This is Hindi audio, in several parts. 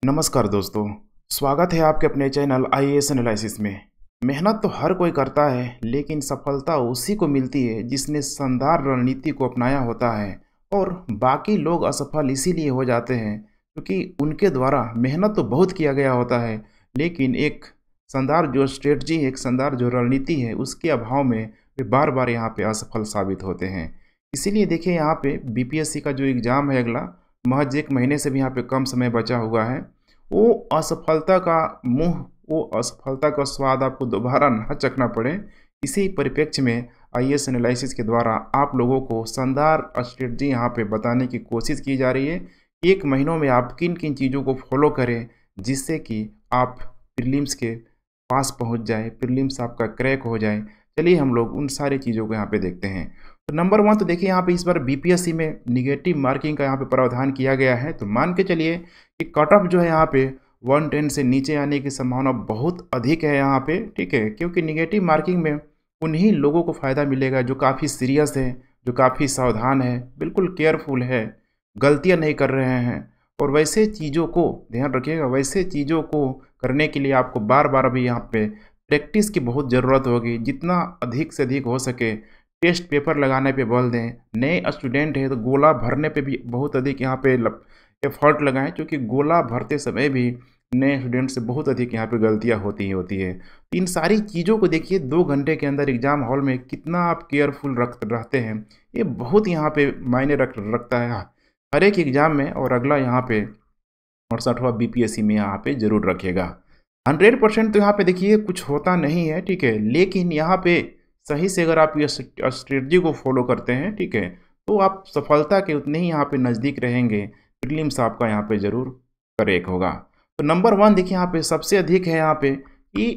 नमस्कार दोस्तों, स्वागत है आपके अपने चैनल आईएएस एनालिसिस में। मेहनत तो हर कोई करता है, लेकिन सफलता उसी को मिलती है जिसने शानदार रणनीति को अपनाया होता है। और बाकी लोग असफल इसीलिए हो जाते हैं क्योंकि उनके द्वारा मेहनत तो बहुत किया गया होता है, लेकिन एक शानदार जो स्ट्रेटजी, एक शानदार जो रणनीति है, उसके अभाव में वे बार बार यहाँ पे असफल साबित होते हैं। इसीलिए देखिए, यहाँ पे बीपीएससी का जो एग्ज़ाम है अगला, महज 1 महीने से भी यहाँ पे कम समय बचा हुआ है। वो असफलता का मुंह, वो असफलता का स्वाद आपको दोबारा ना चखना पड़े, इसी परिप्रेक्ष्य में आईएएस एनालिसिस के द्वारा आप लोगों को शानदार स्ट्रेटजी यहाँ पे बताने की कोशिश की जा रही है। 1 महीनों में आप किन किन चीज़ों को फॉलो करें जिससे कि आप प्रीलिम्स के पास पहुँच जाए, प्रीलिम्स आपका क्रैक हो जाए। चलिए हम लोग उन सारी चीज़ों को यहाँ पे देखते हैं। तो नंबर 1 तो देखिए, यहाँ पे इस बार बीपीएससी में निगेटिव मार्किंग का यहाँ पे प्रावधान किया गया है। तो मान के चलिए कि कट ऑफ जो है यहाँ पे 110 से नीचे आने की संभावना बहुत अधिक है यहाँ पे, ठीक है। क्योंकि निगेटिव मार्किंग में उन्हीं लोगों को फ़ायदा मिलेगा जो काफ़ी सीरियस है, जो काफ़ी सावधान है, बिल्कुल केयरफुल है, गलतियाँ नहीं कर रहे हैं। और वैसे चीज़ों को ध्यान रखिएगा, वैसे चीज़ों को करने के लिए आपको बार बार अभी यहाँ पे प्रैक्टिस की बहुत ज़रूरत होगी। जितना अधिक से अधिक हो सके टेस्ट पेपर लगाने पे बल दें। नए स्टूडेंट है तो गोला भरने पे भी बहुत अधिक यहाँ पे एफर्ट लगाएं, क्योंकि गोला भरते समय भी नए स्टूडेंट से बहुत अधिक यहाँ पे गलतियाँ होती है। तो इन सारी चीज़ों को देखिए, 2 घंटे के अंदर एग्ज़ाम हॉल में कितना आप केयरफुल रहते हैं, ये बहुत यहाँ पे मायने रखता है हर एक एग्ज़ाम में। और अगला यहाँ पे 68वां बीपीएससी में यहाँ पे ज़रूर रखेगा। 100% तो यहाँ पे देखिए कुछ होता नहीं है, ठीक है। लेकिन यहाँ पे सही से अगर आप ये स्ट्रेटजी को फॉलो करते हैं, ठीक है, तो आप सफलता के उतने ही यहाँ पे नज़दीक रहेंगे। प्रीलिम्स आपका यहाँ पे ज़रूर करेक्ट होगा। तो नंबर 1 देखिए, यहाँ पे सबसे अधिक है यहाँ पे कि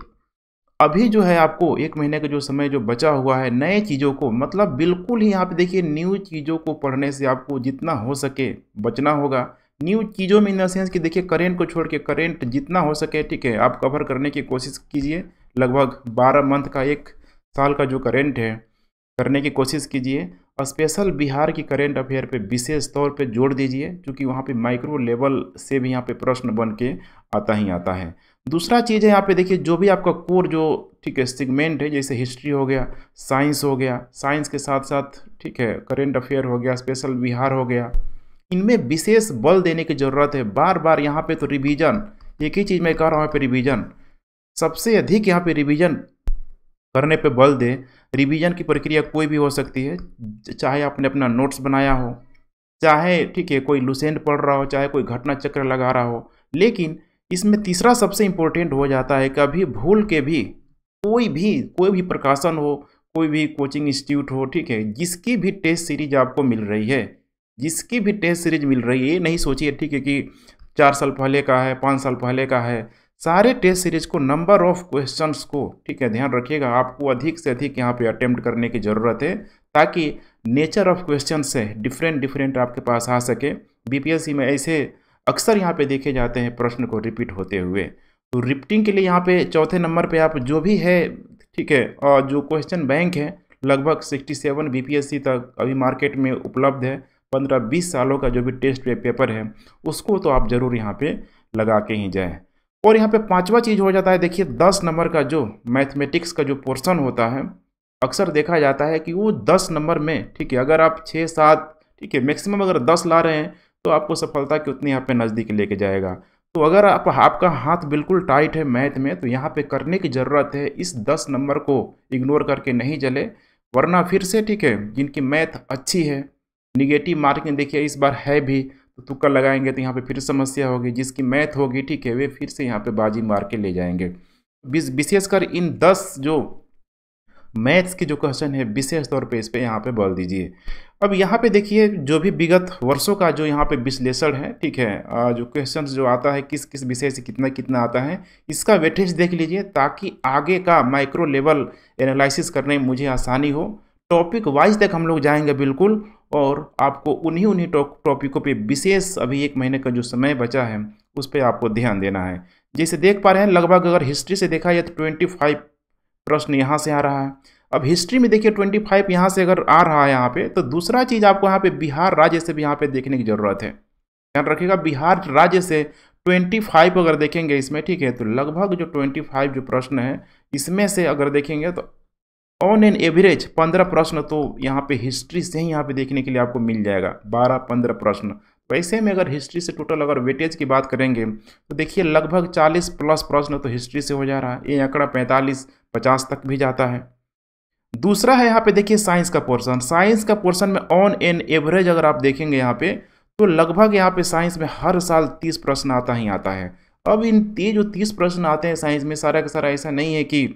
अभी जो है आपको 1 महीने का जो समय जो बचा हुआ है, नए चीज़ों को, मतलब बिल्कुल ही यहाँ पे देखिए न्यू चीज़ों को पढ़ने से आपको जितना हो सके बचना होगा। न्यू चीज़ों में इन द सेंस कि देखिए, करेंट को छोड़ के करेंट जितना हो सके, ठीक है, आप कवर करने की कोशिश कीजिए। लगभग 12 मंथ का, 1 साल का जो करेंट है करने की कोशिश कीजिए। स्पेशल बिहार की करेंट अफेयर पे विशेष तौर पे जोड़ दीजिए, क्योंकि वहाँ पे माइक्रो लेवल से भी यहाँ पे प्रश्न बन के आता ही आता है। दूसरा चीज़ है यहाँ पे देखिए, जो भी आपका कोर जो, ठीक है, सेगमेंट है, जैसे हिस्ट्री हो गया, साइंस हो गया, साइंस के साथ साथ, ठीक है, करेंट अफेयर हो गया, स्पेशल बिहार हो गया, इनमें विशेष बल देने की ज़रूरत है। बार बार यहाँ पे तो रिवीजन, एक ही चीज़ मैं कह रहा हूँ, यहाँ पे रिवीजन सबसे अधिक, यहाँ पे रिवीजन करने पे बल दें। रिवीजन की प्रक्रिया कोई भी हो सकती है, चाहे आपने अपना नोट्स बनाया हो, चाहे, ठीक है, कोई लुसेंट पढ़ रहा हो, चाहे कोई घटना चक्र लगा रहा हो। लेकिन इसमें तीसरा सबसे इम्पोर्टेंट हो जाता है, कभी भूल के भी कोई भी प्रकाशन हो, कोई भी कोचिंग इंस्टीट्यूट हो, ठीक है, जिसकी भी टेस्ट सीरीज आपको मिल रही है, जिसकी भी टेस्ट सीरीज मिल रही है, ये नहीं सोचिए, ठीक है, कि 4 साल पहले का है, 5 साल पहले का है। सारे टेस्ट सीरीज को, नंबर ऑफ क्वेश्चंस को, ठीक है, ध्यान रखिएगा, आपको अधिक से अधिक यहाँ पे अटेम्प्ट करने की ज़रूरत है, ताकि नेचर ऑफ क्वेश्चन से डिफरेंट आपके पास आ सके। बीपीएससी में ऐसे अक्सर यहाँ पे देखे जाते हैं प्रश्न को रिपीट होते हुए। तो रिपीटिंग के लिए यहाँ पे चौथे नंबर पे आप जो भी है, ठीक है, और जो क्वेश्चन बैंक है, लगभग 67 बीपीएससी तक अभी मार्केट में उपलब्ध है। 15-20 सालों का जो भी टेस्ट पेपर है, उसको तो आप ज़रूर यहाँ पे लगा के ही जाएँ। और यहाँ पे 5वां चीज़ हो जाता है, देखिए 10 नंबर का जो मैथमेटिक्स का जो पोर्शन होता है, अक्सर देखा जाता है कि वो 10 नंबर में, ठीक है, अगर आप 6-7, ठीक है, मैक्सिमम अगर 10 ला रहे हैं तो आपको सफलता के उतनी यहाँ पे नज़दीक लेके जाएगा। तो अगर आपका हाथ बिल्कुल टाइट है मैथ में, तो यहाँ पे करने की ज़रूरत है, इस 10 नंबर को इग्नोर करके नहीं चले, वरना फिर से, ठीक है, जिनकी मैथ अच्छी है, निगेटिव मार्किंग देखिए इस बार है भी, तो तुक्का लगाएंगे तो यहाँ पे फिर समस्या होगी। जिसकी मैथ होगी, ठीक है, वे फिर से यहाँ पे बाजी मार के ले जाएंगे। विशेषकर इन 10 जो मैथ्स के जो क्वेश्चन है, विशेष तौर पे इस पे यहाँ पे बल दीजिए। अब यहाँ पे देखिए, जो भी विगत वर्षों का जो यहाँ पे विश्लेषण है, ठीक है, जो क्वेश्चन जो आता है, किस किस विषय से कितना कितना आता है, इसका वेटेज देख लीजिए, ताकि आगे का माइक्रो लेवल एनालिसिस करने में मुझे आसानी हो। टॉपिक वाइज तक हम लोग जाएंगे बिल्कुल, और आपको उन्हीं टॉपिकों पे विशेष, अभी 1 महीने का जो समय बचा है उस पर आपको ध्यान देना है। जैसे देख पा रहे हैं, लगभग अगर हिस्ट्री से देखा जाए तो 25 प्रश्न यहाँ से आ रहा है। अब हिस्ट्री में देखिए 25 यहाँ से अगर आ रहा है यहाँ पे, तो दूसरा चीज़ आपको यहाँ पे बिहार राज्य से भी यहाँ पे देखने की ज़रूरत है। ध्यान रखिएगा, बिहार राज्य से 25 अगर देखेंगे इसमें, ठीक है, तो लगभग जो 25 जो प्रश्न है इसमें से अगर देखेंगे तो ऑन एन एवरेज 15 प्रश्न तो यहाँ पे हिस्ट्री से ही यहाँ पे देखने के लिए आपको मिल जाएगा, 12-15 प्रश्न। वैसे में अगर हिस्ट्री से टोटल अगर वेटेज की बात करेंगे तो देखिए लगभग 40 प्लस प्रश्न तो हिस्ट्री से हो जा रहा है, ये आंकड़ा 45-50 तक भी जाता है। दूसरा है यहाँ पे देखिए साइंस का पोर्शन। साइंस का पोर्शन में ऑन एन एवरेज अगर आप देखेंगे यहाँ पे तो लगभग यहाँ पे साइंस में हर साल 30 प्रश्न आता ही आता है। अब इन ये जो 30 प्रश्न आते हैं साइंस में, सारा का सारा ऐसा नहीं है कि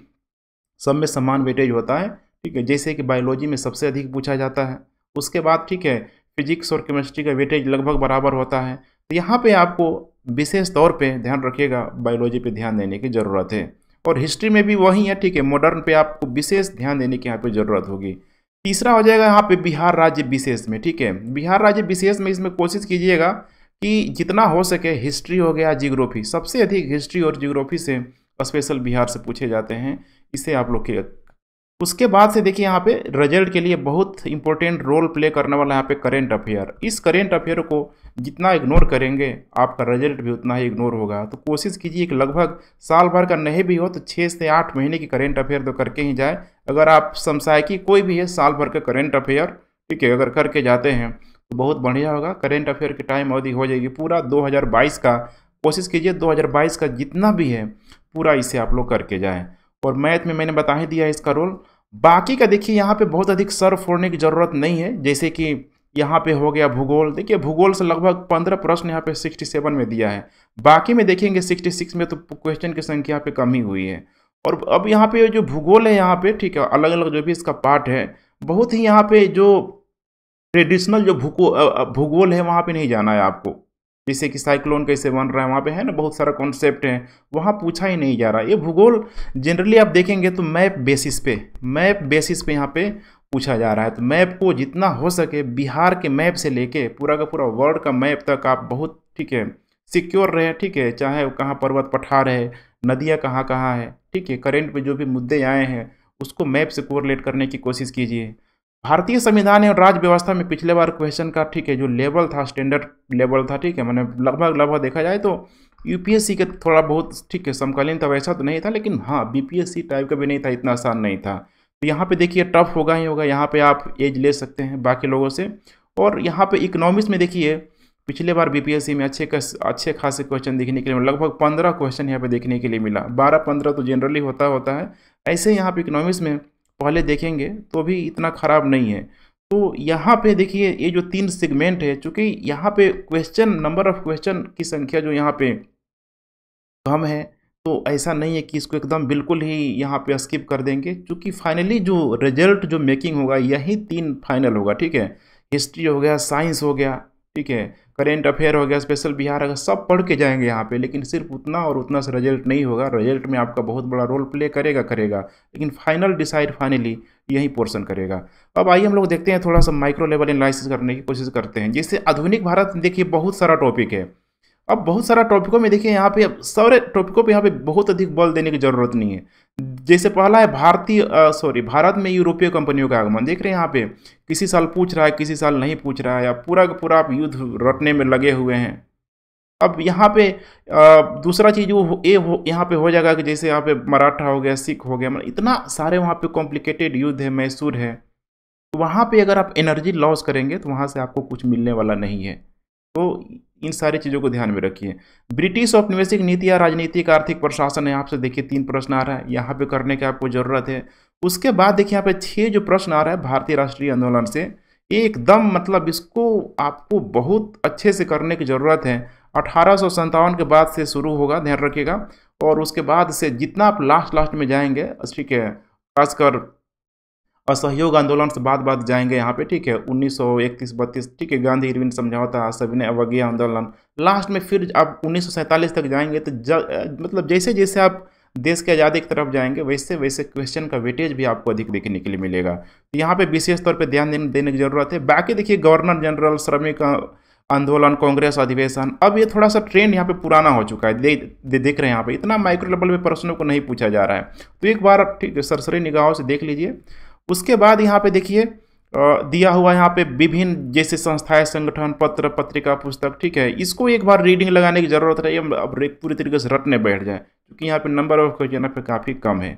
सब में समान वेटेज होता है, ठीक है। जैसे कि बायोलॉजी में सबसे अधिक पूछा जाता है, उसके बाद ठीक है फिजिक्स और केमिस्ट्री का वेटेज लगभग बराबर होता है। तो यहाँ पे आपको विशेष तौर पे ध्यान रखिएगा, बायोलॉजी पे ध्यान देने की ज़रूरत है। और हिस्ट्री में भी वही है, ठीक है, मॉडर्न पे आपको विशेष ध्यान देने की यहाँ पे ज़रूरत होगी। तीसरा हो जाएगा यहाँ पे बिहार राज्य विशेष में, ठीक है। बिहार राज्य विशेष में इसमें कोशिश कीजिएगा कि जितना हो सके हिस्ट्री हो गया, जियोग्राफी, सबसे अधिक हिस्ट्री और जियोग्राफी से स्पेशल बिहार से पूछे जाते हैं, इसे आप लोग के। उसके बाद से देखिए यहाँ पे रिजल्ट के लिए बहुत इंपॉर्टेंट रोल प्ले करने वाला यहाँ पे करेंट अफेयर। इस करेंट अफेयर को जितना इग्नोर करेंगे आपका रिजल्ट भी उतना ही इग्नोर होगा। तो कोशिश कीजिए कि लगभग साल भर का नहीं भी हो तो 6 से 8 महीने की करेंट अफेयर तो करके ही जाए। अगर आप समसामयिकी कोई भी है साल भर का करेंट अफेयर, ठीक है, अगर करके जाते हैं तो बहुत बढ़िया होगा। करेंट अफेयर की टाइम अवधि हो जाएगी पूरा 2022 का। कोशिश कीजिए 2022 का जितना भी है पूरा इसे आप लोग करके जाएँ। और मैथ में मैंने बता ही दिया इसका रोल। बाकी का देखिए यहाँ पे बहुत अधिक सर फोड़ने की ज़रूरत नहीं है। जैसे कि यहाँ पे हो गया भूगोल, देखिए भूगोल से लगभग 15 प्रश्न यहाँ पे 67 में दिया है। बाकी में देखेंगे 66 में तो क्वेश्चन की संख्या यहाँ पे कम ही हुई है। और अब यहाँ पे जो भूगोल है यहाँ पे, ठीक है, अलग अलग जो भी इसका पार्ट है, बहुत ही यहाँ पे जो ट्रेडिशनल जो भूगोल है वहाँ पे नहीं जाना है आपको। जैसे कि साइक्लोन कैसे बन रहा है वहाँ पे है ना, बहुत सारा कॉन्सेप्ट है, वहाँ पूछा ही नहीं जा रहा। ये भूगोल जनरली आप देखेंगे तो मैप बेसिस पे यहाँ पे पूछा जा रहा है। तो मैप को जितना हो सके बिहार के मैप से लेके पूरा का पूरा वर्ल्ड का मैप तक आप बहुत, ठीक है, सिक्योर रहे, ठीक है, चाहे कहाँ पर्वत पठार है, नदियाँ कहाँ कहाँ है, ठीक है, करेंट में जो भी मुद्दे आए हैं उसको मैप से कोरिलेट करने की कोशिश कीजिए। भारतीय संविधान और राज्य व्यवस्था में पिछले बार क्वेश्चन का, ठीक है, जो लेवल था स्टैंडर्ड लेवल था, ठीक है, मैंने लगभग देखा जाए तो यूपीएससी के थोड़ा बहुत, ठीक है, समकालीन था, वैसा तो नहीं था, लेकिन हाँ बीपीएससी टाइप का भी नहीं था, इतना आसान नहीं था। तो यहाँ पे देखिए टफ होगा ही होगा, यहाँ पे आप एज ले सकते हैं बाकी लोगों से। और यहाँ पे इकोनॉमिक्स में देखिए पिछले बार बीपीएससी में अच्छे खासे क्वेश्चन देखने के लिए लगभग 15 क्वेश्चन यहाँ पे देखने के लिए मिला, 12-15 तो जनरली होता है। ऐसे यहाँ पे इकोनॉमिक्स में पहले देखेंगे तो भी इतना ख़राब नहीं है। तो यहाँ पे देखिए ये जो 3 सेगमेंट है, चूँकि यहाँ पे नंबर ऑफ क्वेश्चन की संख्या जो यहाँ पे कम है, तो ऐसा नहीं है कि इसको एकदम बिल्कुल ही यहाँ पे स्किप कर देंगे, क्योंकि फाइनली जो रिजल्ट जो मेकिंग होगा यही 3 फाइनल होगा, ठीक है। हिस्ट्री हो गया, साइंस हो गया, ठीक है, करेंट अफेयर हो गया, स्पेशल बिहार अगर सब पढ़ के जाएंगे यहाँ पे, लेकिन सिर्फ उतना और उतना से रिजल्ट नहीं होगा। रिजल्ट में आपका बहुत बड़ा रोल प्ले करेगा, लेकिन फाइनल डिसाइड फाइनली यही पोर्शन करेगा। अब आइए हम लोग देखते हैं, थोड़ा सा माइक्रो लेवल एनालिसिस करने की कोशिश करते हैं। जैसे आधुनिक भारत में देखिए बहुत सारा टॉपिक है। अब बहुत सारा टॉपिकों में देखिए यहाँ पे, अब सारे टॉपिकों पे यहाँ पे बहुत अधिक बल देने की जरूरत नहीं है। जैसे पहला है भारत में यूरोपीय कंपनियों का आगमन। देख रहे हैं यहाँ पे किसी साल पूछ रहा है, किसी साल नहीं पूछ रहा है, या पूरा का पूरा आप युद्ध रटने में लगे हुए हैं। अब यहाँ पे दूसरा चीज़ यहाँ पे हो जाएगा कि जैसे यहाँ पे मराठा हो गया, सिख हो गया, मतलब इतना सारे वहाँ पे कॉम्प्लिकेटेड युद्ध है, मैसूर है। तो वहाँ पे अगर आप एनर्जी लॉस करेंगे तो वहाँ से आपको कुछ मिलने वाला नहीं है। तो इन सारी चीज़ों को ध्यान में रखिए। ब्रिटिश औपनिवेशिक नीति या राजनीतिक आर्थिक प्रशासन है, आपसे देखिए 3 प्रश्न आ रहा है, यहाँ पे करने की आपको ज़रूरत है। उसके बाद देखिए यहाँ पे 6 जो प्रश्न आ रहा है भारतीय राष्ट्रीय आंदोलन से, एकदम मतलब इसको आपको बहुत अच्छे से करने की ज़रूरत है। 1857 के बाद से शुरू होगा, ध्यान रखिएगा। और उसके बाद से जितना आप लास्ट में जाएंगे, ठीक है, खासकर असहयोग आंदोलन से बाद जाएंगे यहाँ पे, ठीक है, 1931-32, ठीक है, गांधी इरविन समझौता, सविनय अवज्ञा आंदोलन, लास्ट में फिर आप 1947 तक जाएंगे। तो मतलब जैसे जैसे आप देश के आज़ादी की तरफ जाएंगे वैसे वैसे क्वेश्चन का वेटेज भी आपको अधिक देखने के लिए मिलेगा। तो यहाँ पे विशेष तौर पे ध्यान देने की जरूरत है। बाकी देखिए गवर्नर जनरल, श्रमिक आंदोलन, कांग्रेस अधिवेशन, अब ये थोड़ा सा ट्रेंड यहाँ पे पुराना हो चुका है। देख रहे हैं यहाँ पे इतना माइक्रो लेवल पे प्रश्नों को नहीं पूछा जा रहा है। तो एक बार ठीक है सरसरी निगाहों से देख लीजिए। उसके बाद यहाँ पे देखिए दिया हुआ यहाँ पे विभिन्न जैसे संस्थाएं, संगठन, पत्र, पत्रिका, पुस्तक, ठीक है। इसको एक बार रीडिंग लगाने की जरूरत है, अब पूरी तरीके से रटने बैठ जाए, क्योंकि यहाँ पे नंबर ऑफ क्वेश्चन यहाँ पे काफ़ी कम है।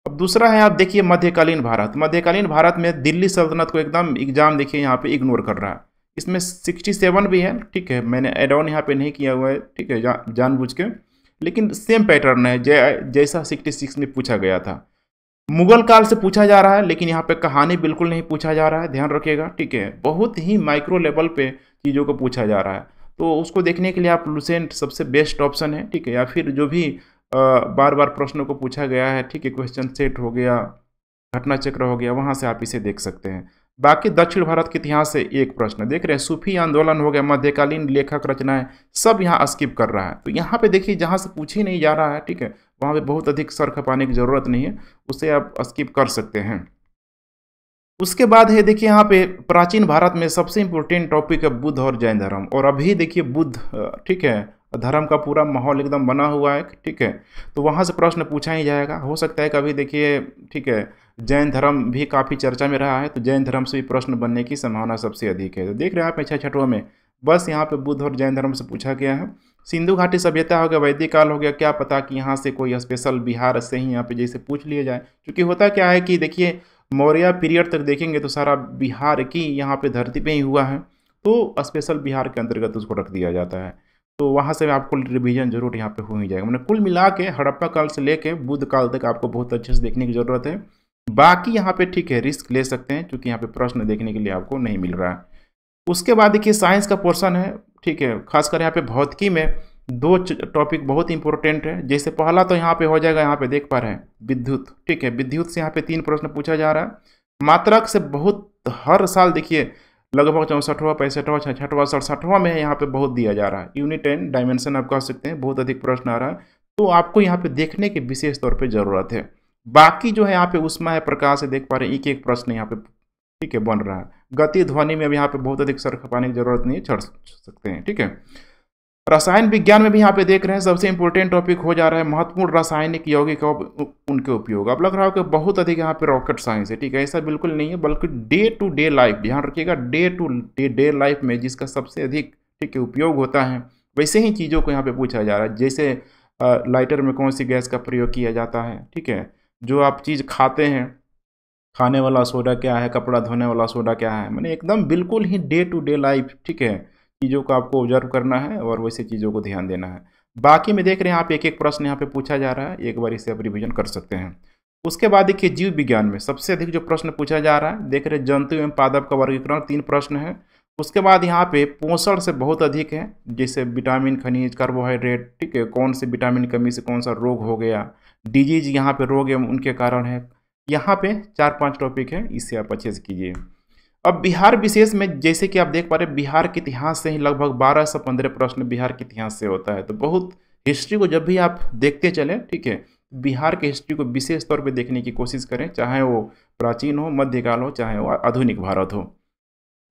अब दूसरा है, आप देखिए मध्यकालीन भारत। मध्यकालीन भारत में दिल्ली सल्तनत को एकदम एग्जाम देखिए यहाँ पे इग्नोर कर रहा है। इसमें 67 भी है, ठीक है, मैंने एड ऑन यहाँ पे नहीं किया हुआ है, ठीक है, जानबूझ के, लेकिन सेम पैटर्न है जैसा 66 में पूछा गया था। मुगल काल से पूछा जा रहा है, लेकिन यहाँ पे कहानी बिल्कुल नहीं पूछा जा रहा है, ध्यान रखिएगा, ठीक है। बहुत ही माइक्रो लेवल पे चीज़ों को पूछा जा रहा है, तो उसको देखने के लिए आप लुसेंट सबसे बेस्ट ऑप्शन है, ठीक है। या फिर जो भी बार बार प्रश्नों को पूछा गया है, ठीक है, क्वेश्चन सेट हो गया, घटना चक्र हो गया, वहाँ से आप इसे देख सकते हैं। बाकी दक्षिण भारत के इतिहास से एक प्रश्न देख रहे हैं, सूफी आंदोलन हो गया, मध्यकालीन लेखक रचनाएं, सब यहाँ स्किप कर रहा है। तो यहाँ पे देखिए जहाँ से पूछ ही नहीं जा रहा है, ठीक है, वहाँ पे बहुत अधिक सर खपाने की ज़रूरत नहीं है, उसे आप स्किप कर सकते हैं। उसके बाद है देखिए यहाँ पे प्राचीन भारत में सबसे इम्पोर्टेंट टॉपिक है बुद्ध और जैन धर्म। और अभी देखिए बुद्ध, ठीक है, धर्म का पूरा माहौल एकदम बना हुआ है, ठीक है, तो वहाँ से प्रश्न पूछा ही जाएगा। हो सकता है कभी देखिए, ठीक है, जैन धर्म भी काफ़ी चर्चा में रहा है, तो जैन धर्म से भी प्रश्न बनने की संभावना सबसे अधिक है। तो देख रहे हैं आप 6 में बस यहाँ पे बुद्ध और जैन धर्म से पूछा गया है। सिंधु घाटी सभ्यता हो गया, वैदिक काल हो गया, क्या पता कि यहाँ से कोई स्पेशल बिहार से ही यहाँ पे जैसे पूछ लिया जाए, क्योंकि होता क्या है कि देखिए मौर्य पीरियड तक देखेंगे तो सारा बिहार की यहाँ पे धरती पे ही हुआ है, तो स्पेशल बिहार के अंतर्गत उसको रख दिया जाता है। तो वहाँ से आपको रिवीजन जरूर यहाँ पे हो ही जाएगा। मैंने कुल मिला के हड़प्पा काल से लेके बुद्ध काल तक आपको बहुत अच्छे से देखने की ज़रूरत है। बाकी यहाँ पे ठीक है रिस्क ले सकते हैं, क्योंकि यहाँ पे प्रश्न देखने के लिए आपको नहीं मिल रहा है। उसके बाद देखिए साइंस का पोर्शन है, ठीक है, खासकर यहाँ पे भौतिकी में 2 टॉपिक बहुत इंपॉर्टेंट है। जैसे पहला तो यहाँ पे हो जाएगा, यहाँ पे देख पा रहे हैं विद्युत, ठीक है, विद्युत से यहाँ पे 3 प्रश्न पूछा जा रहा है। मात्रक से बहुत हर साल देखिए लगभग 64वां, 65वां, 66वां, 67वां में यहाँ पे बहुत दिया जा रहा है। यूनिट एंड डायमेंशन आप कह सकते हैं, बहुत अधिक प्रश्न आ रहा है, तो आपको यहाँ पे देखने की विशेष तौर पे ज़रूरत है। बाकी जो है यहाँ पे उष्मा है, प्रकाश है, देख पा रहे हैं एक प्रश्न यहाँ पे, ठीक है, बन रहा है। गति ध्वनि में भी यहाँ पे बहुत अधिक सर खपाने की जरूरत नहीं है, चढ़ सकते हैं, ठीक है। रसायन विज्ञान में भी यहाँ पे देख रहे हैं सबसे इंपॉर्टेंट टॉपिक हो जा रहा है महत्वपूर्ण रासायनिक यौगिक उनके उपयोग। अब लग रहा हो कि बहुत अधिक यहाँ पे रॉकेट साइंस है, ठीक है, ऐसा बिल्कुल नहीं है, बल्कि डे टू डे लाइफ, ध्यान रखिएगा, डे टू डे लाइफ में जिसका सबसे अधिक, ठीक है, उपयोग होता है, वैसे ही चीज़ों को यहाँ पे पूछा जा रहा है। जैसे लाइटर में कौन सी गैस का प्रयोग किया जाता है, ठीक है, जो आप चीज़ खाते हैं, खाने वाला सोडा क्या है, कपड़ा धोने वाला सोडा क्या है, मैंने एकदम बिल्कुल ही डे टू डे लाइफ, ठीक है, चीज़ों को आपको ऑब्जर्व करना है और वैसे चीज़ों को ध्यान देना है। बाकी में देख रहे हैं आप एक प्रश्न यहाँ पे पूछा जा रहा है, एक बार इसे आप रिवीजन कर सकते हैं। उसके बाद देखिए जीव विज्ञान में सबसे अधिक जो प्रश्न पूछा जा रहा है, देख रहे हैं जंतु एवं पादप का वर्गीकरण, 3 प्रश्न है। उसके बाद यहाँ पे पोषण से बहुत अधिक है, जैसे विटामिन, खनिज, कार्बोहाइड्रेट, ठीक है, कौन से विटामिन कमी से कौन सा रोग हो गया, डिजीज यहाँ पे रोग एवं उनके कारण है। यहाँ पे 4-5 टॉपिक है, इससे आप अच्छे से कीजिए। अब बिहार विशेष में जैसे कि आप देख पा रहे हैं, बिहार के इतिहास से ही लगभग 12 से 15 प्रश्न बिहार के इतिहास से होता है। तो बहुत हिस्ट्री को जब भी आप देखते चलें, ठीक है, बिहार के हिस्ट्री को विशेष तौर पे देखने की कोशिश करें, चाहे वो प्राचीन हो, मध्यकाल हो, चाहे वो आधुनिक भारत हो।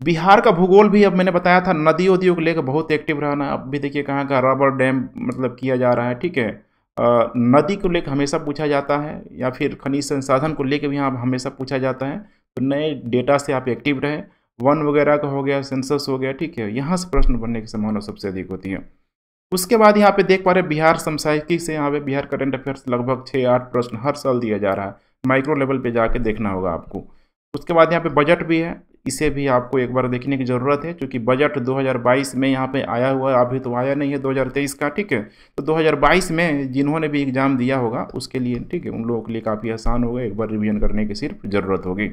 बिहार का भूगोल भी अब मैंने बताया था, नदी उदियों को लेकर बहुत एक्टिव रहना। अब भी देखिए कहाँ का रबर डैम मतलब किया जा रहा है, ठीक है, नदी को लेकर हमेशा पूछा जाता है, या फिर खनिज संसाधन को लेकर भी यहाँ हमेशा पूछा जाता है। तो नए डेटा से आप एक्टिव रहें, वन वगैरह का हो गया, सेंसस हो गया, ठीक है, यहाँ से प्रश्न बनने की संभावना सबसे अधिक होती है। उसके बाद यहाँ पे देख पा रहे हैं बिहार समसामयिकी से, यहाँ पे बिहार करंट अफेयर्स लगभग 6-8 प्रश्न हर साल दिया जा रहा है, माइक्रो लेवल पे जाके देखना होगा आपको। उसके बाद यहाँ पे बजट भी है, इसे भी आपको एक बार देखने की ज़रूरत है, क्योंकि बजट 2022 में यहाँ पे आया हुआ है, अभी तो आया नहीं है 2023 का, ठीक है। तो 2022 में जिन्होंने भी एग्ज़ाम दिया होगा उसके लिए, ठीक है, उन लोगों के लिए काफ़ी आसान होगा, एक बार रिवीजन करने की सिर्फ ज़रूरत होगी।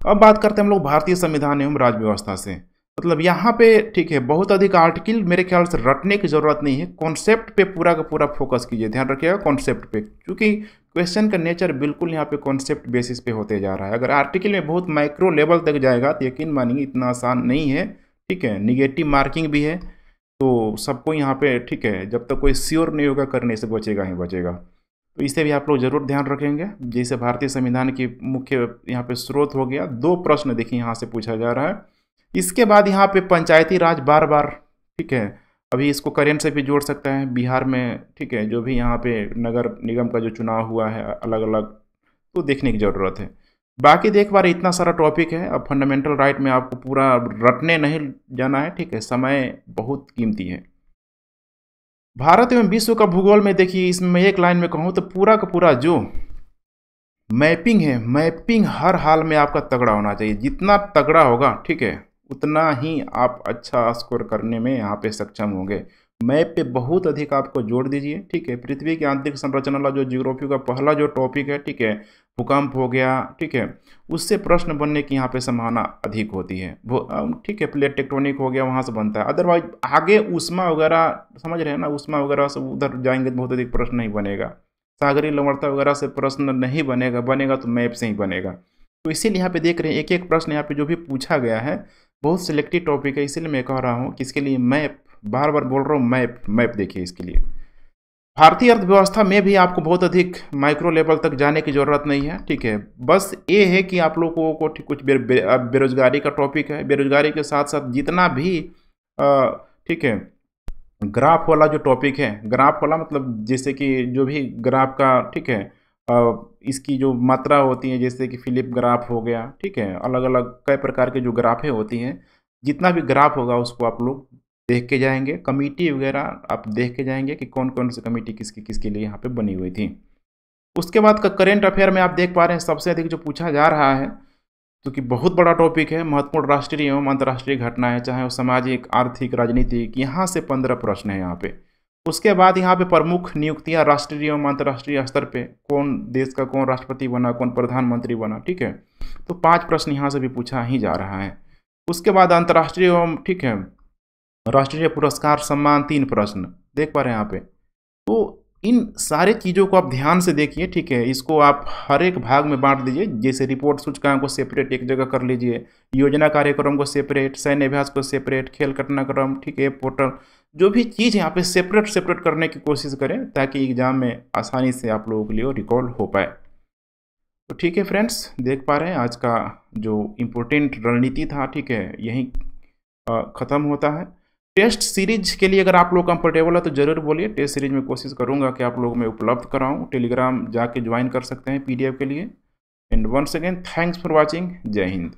अब बात करते हैं हम लोग भारतीय संविधान एवं राज्य व्यवस्था से। मतलब यहाँ पे ठीक है बहुत अधिक आर्टिकल मेरे ख्याल से रटने की ज़रूरत नहीं है, कॉन्सेप्ट पे पूरा का पूरा फोकस कीजिए, ध्यान रखिएगा कॉन्सेप्ट पे, क्योंकि क्वेश्चन का नेचर बिल्कुल यहाँ पे कॉन्सेप्ट बेसिस पे होते जा रहा है। अगर आर्टिकल में बहुत माइक्रो लेवल तक जाएगा तो यकीन मानिए इतना आसान नहीं है, ठीक है, निगेटिव मार्किंग भी है, तो सबको यहाँ पे, ठीक है, जब तक कोई श्योर नहीं होगा करने से बचेगा ही बचेगा। तो इसे भी आप लोग जरूर ध्यान रखेंगे। जैसे भारतीय संविधान की मुख्य यहाँ पे स्रोत हो गया, 2 प्रश्न देखिए यहाँ से पूछा जा रहा है। इसके बाद यहाँ पे पंचायती राज बार बार, ठीक है, अभी इसको करेंट से भी जोड़ सकता है बिहार में, ठीक है, जो भी यहाँ पे नगर निगम का जो चुनाव हुआ है अलग अलग, तो देखने की ज़रूरत है। बाकी देख पा रहे इतना सारा टॉपिक है। अब फंडामेंटल राइट में आपको पूरा रटने नहीं जाना है, ठीक है, समय बहुत कीमती है। भारत एवं विश्व का भूगोल में देखिए, इसमें मैं एक लाइन में कहूँ तो पूरा का पूरा जो मैपिंग है, मैपिंग हर हाल में आपका तगड़ा होना चाहिए। जितना तगड़ा होगा, ठीक है, उतना ही आप अच्छा स्कोर करने में यहाँ पे सक्षम होंगे। मैप पे बहुत अधिक आपको जोड़ दीजिए, ठीक है। पृथ्वी की आंतरिक संरचना वाला जो ज्योग्राफी का पहला जो टॉपिक है, ठीक है, भूकंप हो गया, ठीक है, उससे प्रश्न बनने की यहाँ पे संभावना अधिक होती है। ठीक है, प्लेट टेक्टोनिक हो गया, वहाँ से बनता है। अदरवाइज आगे ऊष्मा वगैरह, समझ रहे हैं ना, ऊष्मा वगैरह से उधर जाएंगे तो बहुत अधिक प्रश्न नहीं बनेगा। सागरीय लवणता वगैरह से प्रश्न नहीं बनेगा, बनेगा तो मैप से ही बनेगा। तो इसीलिए यहाँ पे देख रहे हैं एक एक प्रश्न यहाँ पे जो भी पूछा गया है बहुत सिलेक्टिव टॉपिक है। इसीलिए मैं कह रहा हूँ कि इसके लिए मैप, बार बार बोल रहा हूँ, मैप मैप देखिए इसके लिए। भारतीय अर्थव्यवस्था में भी आपको बहुत अधिक माइक्रो लेवल तक जाने की ज़रूरत नहीं है, ठीक है। बस ये है कि आप लोगों को कुछ बेरोजगारी का टॉपिक है। बेरोजगारी के साथ साथ जितना भी ठीक है, ग्राफ वाला जो टॉपिक है, ग्राफ वाला मतलब जैसे कि जो भी ग्राफ का, ठीक है, इसकी जो मात्रा होती है, जैसे कि फिलिप ग्राफ हो गया, ठीक है, अलग अलग कई प्रकार के जो ग्राफें होती हैं, जितना भी ग्राफ होगा उसको आप लोग देख के जाएंगे। कमेटी वगैरह आप देख के जाएंगे कि कौन कौन सी कमेटी किसकी किसके लिए यहाँ पे बनी हुई थी। उसके बाद का करेंट अफेयर में आप देख पा रहे हैं सबसे अधिक जो पूछा जा रहा है, क्योंकि बहुत बड़ा टॉपिक है, महत्वपूर्ण राष्ट्रीय एवं अंतर्राष्ट्रीय घटनाएं, चाहे वो सामाजिक, आर्थिक, राजनीतिक, यहाँ से 15 प्रश्न है यहाँ पे। उसके बाद यहाँ पे प्रमुख नियुक्तियाँ राष्ट्रीय एवं अंतर्राष्ट्रीय स्तर पे, कौन देश का कौन राष्ट्रपति बना, कौन प्रधानमंत्री बना, ठीक है, तो 5 प्रश्न यहाँ से भी पूछा ही जा रहा है। उसके बाद अंतर्राष्ट्रीय एवं, ठीक है, राष्ट्रीय पुरस्कार सम्मान 3 प्रश्न देख पा रहे हैं यहाँ पे। तो इन सारे चीज़ों को आप ध्यान से देखिए, ठीक है। इसको आप हर एक भाग में बांट दीजिए, जैसे रिपोर्ट सूचकांक को सेपरेट एक जगह कर लीजिए, योजना कार्यक्रम को सेपरेट, सैन्य अभ्यास को सेपरेट, खेल घटनाक्रम, ठीक है, पोर्टल, जो भी चीज़ यहाँ पे सेपरेट सेपरेट करने की कोशिश करें ताकि एग्जाम में आसानी से आप लोगों के लिए रिकॉल हो पाए। तो ठीक है फ्रेंड्स, देख पा रहे हैं आज का जो इम्पोर्टेंट रणनीति था, ठीक है, यहीं ख़त्म होता है। टेस्ट सीरीज के लिए अगर आप लोग कंफर्टेबल है तो ज़रूर बोलिए। टेस्ट सीरीज में कोशिश करूंगा कि आप लोगों में उपलब्ध कराऊं। टेलीग्राम जाके ज्वाइन कर सकते हैं PDF के लिए। And once again thanks for watching. जय हिंद।